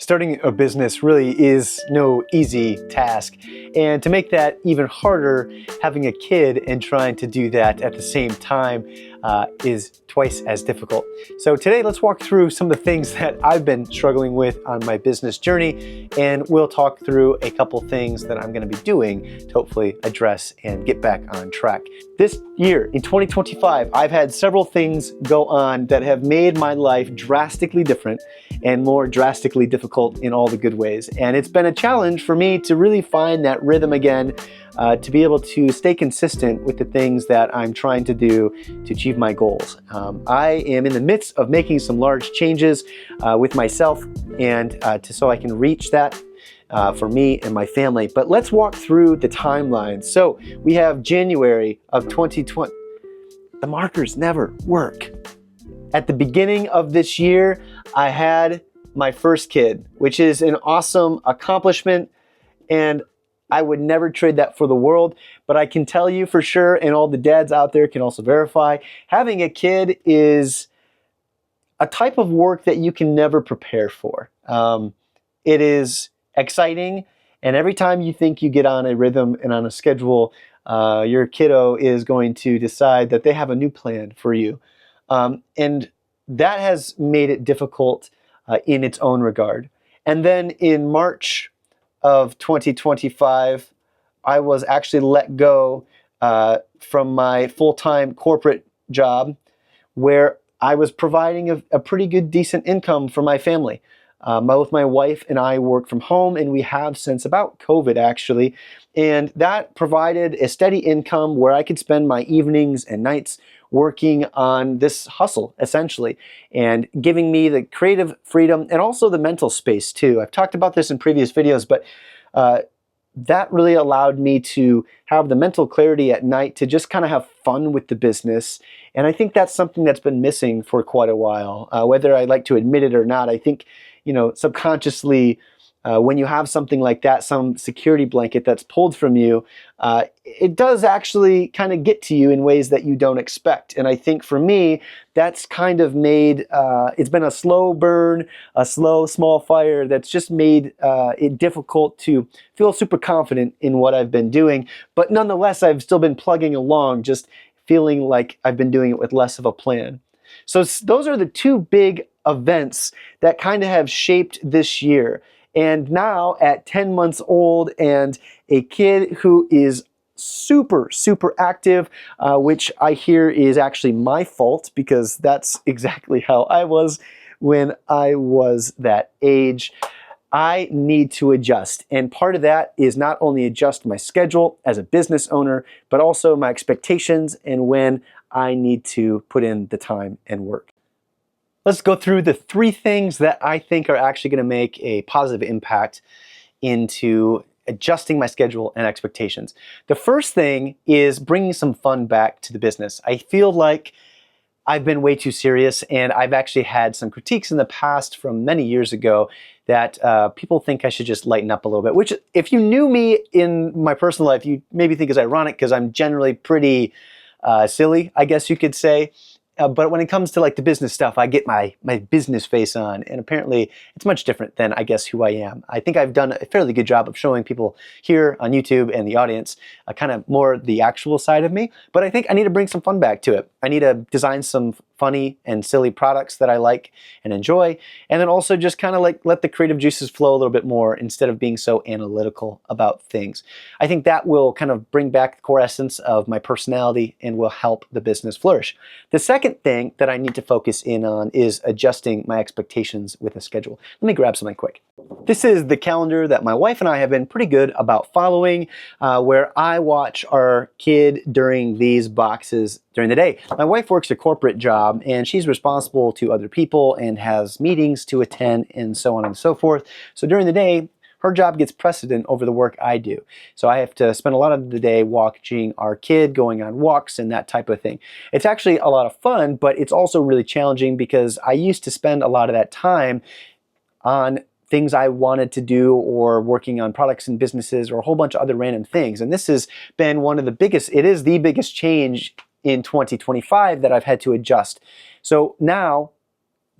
Starting a business really is no easy task. And to make that even harder, having a kid and trying to do that at the same time is twice as difficult. So today, let's walk through some of the things that I've been struggling with on my business journey, and we'll talk through a couple things that I'm going to be doing to hopefully address and get back on track. This year, in 2025, I've had several things go on that have made my life drastically different and more drastically difficult in all the good ways. And it's been a challenge for me to really find that rhythm again, to be able to stay consistent with the things that I'm trying to do to achieve my goals. I am in the midst of making some large changes with myself and so I can reach that for me and my family. But let's walk through the timeline. So we have January of 2020. The markers never work. At the beginning of this year, I had my first kid, which is an awesome accomplishment, and I would never trade that for the world. But I can tell you for sure, and all the dads out there can also verify, having a kid is a type of work that you can never prepare for. It is exciting, and every time you think you get on a rhythm and on a schedule, your kiddo is going to decide that they have a new plan for you. And that has made it difficult in its own regard. And then in March of 2025, I was actually let go from my full-time corporate job, where I was providing a pretty good, decent income for my family. Both my wife and I work from home, and we have since about COVID, actually. And that provided a steady income where I could spend my evenings and nights working on this hustle, essentially, and giving me the creative freedom and also the mental space, too. I've talked about this in previous videos, but that really allowed me to have the mental clarity at night to just kind of have fun with the business. And I think that's something that's been missing for quite a while. Whether I like to admit it or not, I think, subconsciously, when you have something like that, some security blanket that's pulled from you, it does actually kind of get to you in ways that you don't expect. And I think for me, that's kind of made, it's been a slow burn, a slow, small fire that's just made it difficult to feel super confident in what I've been doing. But nonetheless, I've still been plugging along, just feeling like I've been doing it with less of a plan. So those are the two big events that kind of have shaped this year. And now at 10 months old and a kid who is super, super active, which I hear is actually my fault because that's exactly how I was when I was that age, I need to adjust. And part of that is not only adjust my schedule as a business owner, but also my expectations and when I need to put in the time and work. Let's go through the three things that I think are actually going to make a positive impact into adjusting my schedule and expectations. The first thing is bringing some fun back to the business. I feel like I've been way too serious, and I've actually had some critiques in the past from many years ago that people think I should just lighten up a little bit, which if you knew me in my personal life, you maybe think is ironic because I'm generally pretty silly, I guess you could say. But when it comes to like the business stuff, I get my business face on, and apparently it's much different than I guess who I am. I think I've done a fairly good job of showing people here on YouTube and the audience kind of more the actual side of me, but I think I need to bring some fun back to it. I need to design some funny and silly products that I like and enjoy, and then also just kind of like let the creative juices flow a little bit more instead of being so analytical about things. I think that will kind of bring back the core essence of my personality and will help the business flourish. The second thing that I need to focus in on is adjusting my expectations with a schedule. Let me grab something quick. This is the calendar that my wife and I have been pretty good about following, where I watch our kid during these boxes during the day. My wife works a corporate job, and she's responsible to other people and has meetings to attend and so on and so forth. So during the day, her job gets precedent over the work I do. So I have to spend a lot of the day watching our kid, going on walks and that type of thing. It's actually a lot of fun, but it's also really challenging because I used to spend a lot of that time on things I wanted to do or working on products and businesses or a whole bunch of other random things. And this has been one of the biggest, it is the biggest change in 2025 that I've had to adjust. So now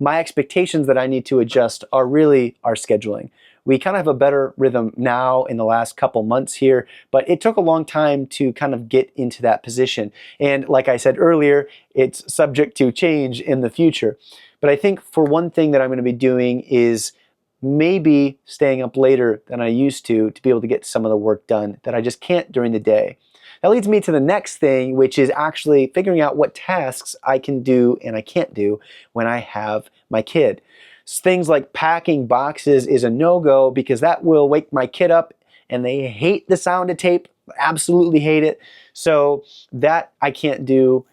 my expectations that I need to adjust are really our scheduling. We kind of have a better rhythm now in the last couple months here, but it took a long time to kind of get into that position. And like I said earlier, it's subject to change in the future. But I think for one thing that I'm going to be doing is maybe staying up later than I used to be able to get some of the work done that I just can't during the day. That leads me to the next thing, which is actually figuring out what tasks I can do and I can't do when I have my kid. Things like packing boxes is a no-go because that will wake my kid up and they hate the sound of tape, absolutely hate it. So that I can't do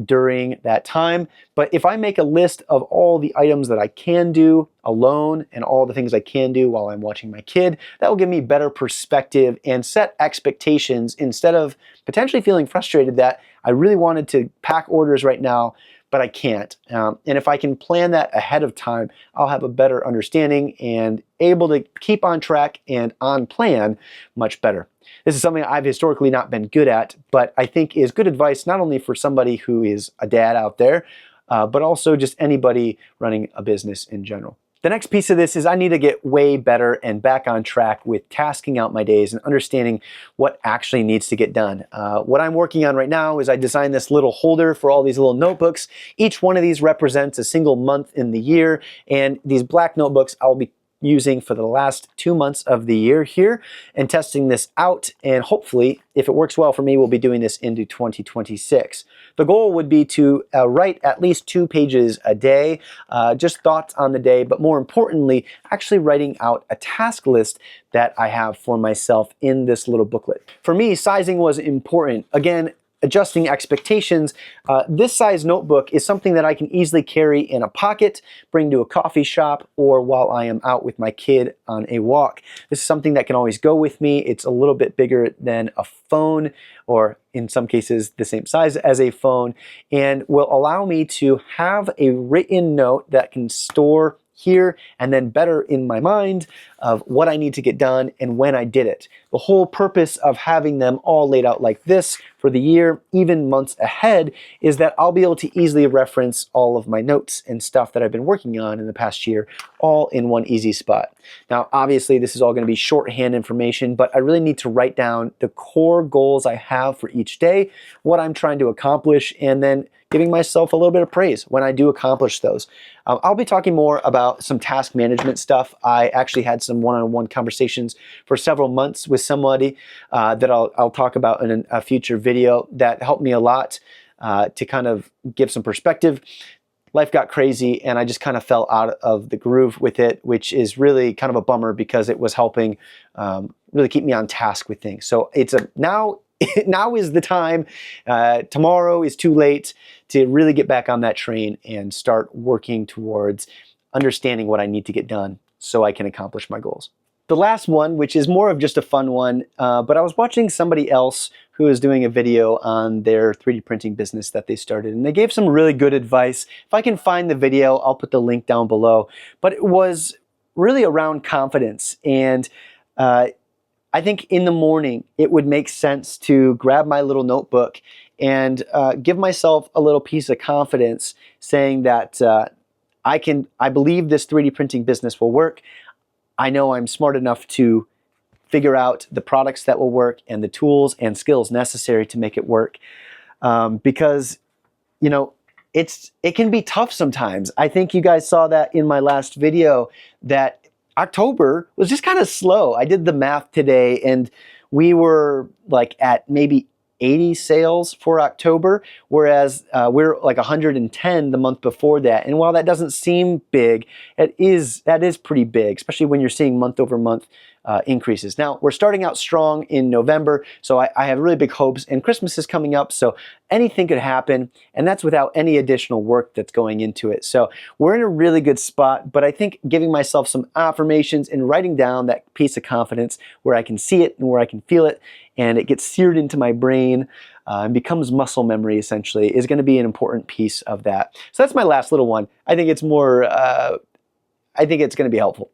during that time. But if I make a list of all the items that I can do alone and all the things I can do while I'm watching my kid, that will give me better perspective and set expectations instead of potentially feeling frustrated that I really wanted to pack orders right now, but I can't. And if I can plan that ahead of time, I'll have a better understanding and able to keep on track and on plan much better. This is something I've historically not been good at, but I think is good advice not only for somebody who is a dad out there, but also just anybody running a business in general. The next piece of this is I need to get way better and back on track with tasking out my days and understanding what actually needs to get done. What I'm working on right now is I designed this little holder for all these little notebooks. Each one of these represents a single month in the year, and these black notebooks I'll be using for the last 2 months of the year here and testing this out, and hopefully if it works well for me we'll be doing this into 2026. The goal would be to write at least 2 pages a day, just thoughts on the day, but more importantly actually writing out a task list that I have for myself in this little booklet. For me, sizing was important. Again, adjusting expectations. This size notebook is something that I can easily carry in a pocket, bring to a coffee shop, or while I am out with my kid on a walk. This is something that can always go with me. It's a little bit bigger than a phone, or in some cases the same size as a phone, and will allow me to have a written note that can store here and then better in my mind of what I need to get done and when I did it. The whole purpose of having them all laid out like this for the year, even months ahead, is that I'll be able to easily reference all of my notes and stuff that I've been working on in the past year all in one easy spot. Now obviously this is all going to be shorthand information, but I really need to write down the core goals I have for each day, what I'm trying to accomplish, and then giving myself a little bit of praise when I do accomplish those. I'll be talking more about some task management stuff. I actually had some one-on-one conversations for several months with somebody that I'll talk about in a future video that helped me a lot to kind of give some perspective. Life got crazy and I just kind of fell out of the groove with it, which is really kind of a bummer because it was helping really keep me on task with things. So now is the time. Tomorrow is too late to really get back on that train and start working towards understanding what I need to get done so I can accomplish my goals. The last one, which is more of just a fun one, but I was watching somebody else who is doing a video on their 3D printing business that they started, and they gave some really good advice. If I can find the video, I'll put the link down below. But it was really around confidence, and I think in the morning it would make sense to grab my little notebook and give myself a little piece of confidence saying that I believe this 3D printing business will work. I know I'm smart enough to figure out the products that will work and the tools and skills necessary to make it work. Because, you know, it can be tough sometimes. I think you guys saw that in my last video that October was just kind of slow. I did the math today and we were like at maybe 80 sales for October, whereas we're like 110 the month before that. And while that doesn't seem big, that is pretty big, especially when you're seeing month over month increases. Now, we're starting out strong in November, so I have really big hopes, and Christmas is coming up, so anything could happen, and that's without any additional work that's going into it. So we're in a really good spot, but I think giving myself some affirmations and writing down that piece of confidence where I can see it and where I can feel it, and it gets seared into my brain and becomes muscle memory, essentially, is going to be an important piece of that. So that's my last little one. I think it's more, I think it's going to be helpful.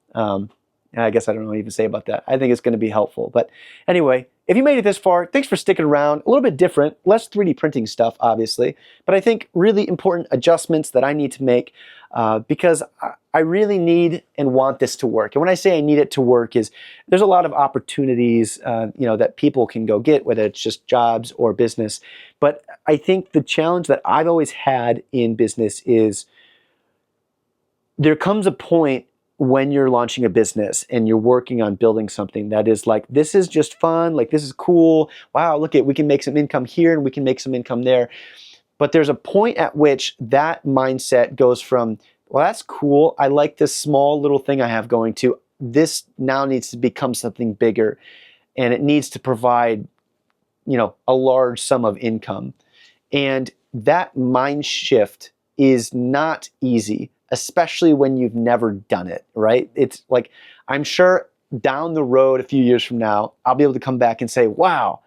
I guess I don't know what to even say about that. I think it's going to be helpful. But anyway, if you made it this far, thanks for sticking around. A little bit different, less 3D printing stuff, obviously, but I think really important adjustments that I need to make because I really need and want this to work. And when I say I need it to work is there's a lot of opportunities that people can go get, whether it's just jobs or business. But I think the challenge that I've always had in business is there comes a point when you're launching a business and you're working on building something that is like, this is just fun, like this is cool, wow, look at, we can make some income here and we can make some income there. But there's a point at which that mindset goes from, well, that's cool, I like this small little thing I have going, to this now needs to become something bigger and it needs to provide, a large sum of income. And that mind shift is not easy, especially when you've never done it, right? It's like, I'm sure down the road, a few years from now, I'll be able to come back and say, wow,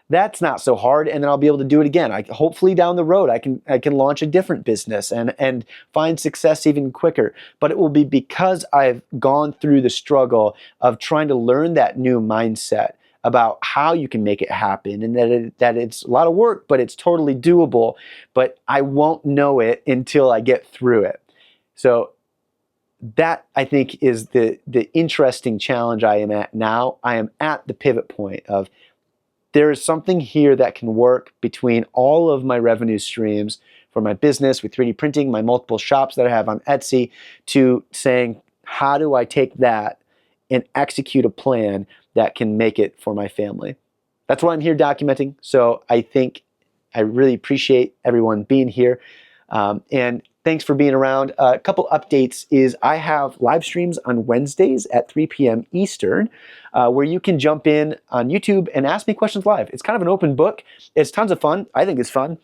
that's not so hard. And then I'll be able to do it again. Hopefully down the road, I can launch a different business and find success even quicker. But it will be because I've gone through the struggle of trying to learn that new mindset about how you can make it happen, and that it's a lot of work, but it's totally doable. But I won't know it until I get through it. So that, I think, is the interesting challenge I am at now. I am at the pivot point of, there is something here that can work between all of my revenue streams for my business with 3D printing, my multiple shops that I have on Etsy, to saying, how do I take that and execute a plan that can make it for my family? That's what I'm here documenting. So I think I really appreciate everyone being here. And thanks for being around. A couple updates is I have live streams on Wednesdays at 3 p.m. Eastern, where you can jump in on YouTube and ask me questions live. It's kind of an open book. It's tons of fun. I think it's fun.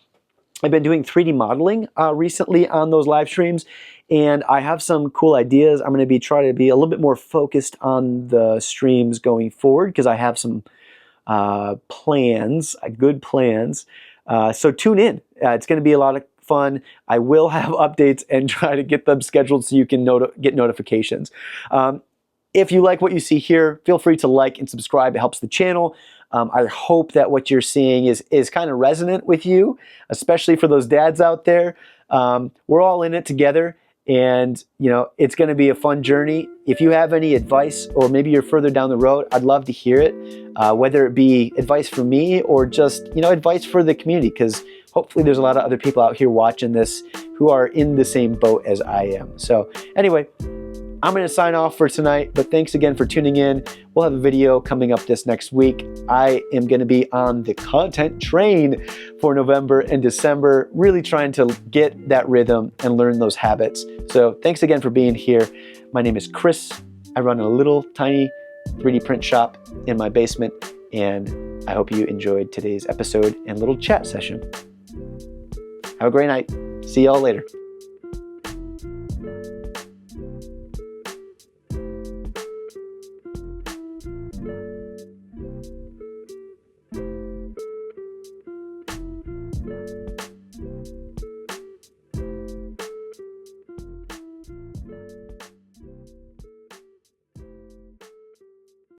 I've been doing 3D modeling recently on those live streams, and I have some cool ideas. I'm going to try to be a little bit more focused on the streams going forward, because I have some plans, good plans. So tune in. It's going to be a lot of fun. I will have updates and try to get them scheduled so you can get notifications. If you like what you see here, feel free to like and subscribe. It helps the channel. I hope that what you're seeing is kind of resonant with you, especially for those dads out there. We're all in it together, and it's going to be a fun journey. If you have any advice, or maybe you're further down the road, I'd love to hear it, whether it be advice for me or just advice for the community, because hopefully there's a lot of other people out here watching this who are in the same boat as I am. So anyway, I'm going to sign off for tonight, but thanks again for tuning in. We'll have a video coming up this next week. I am going to be on the content train for November and December, really trying to get that rhythm and learn those habits. So thanks again for being here. My name is Chris. I run a little tiny 3D print shop in my basement, and I hope you enjoyed today's episode and little chat session. Have a great night. See y'all later.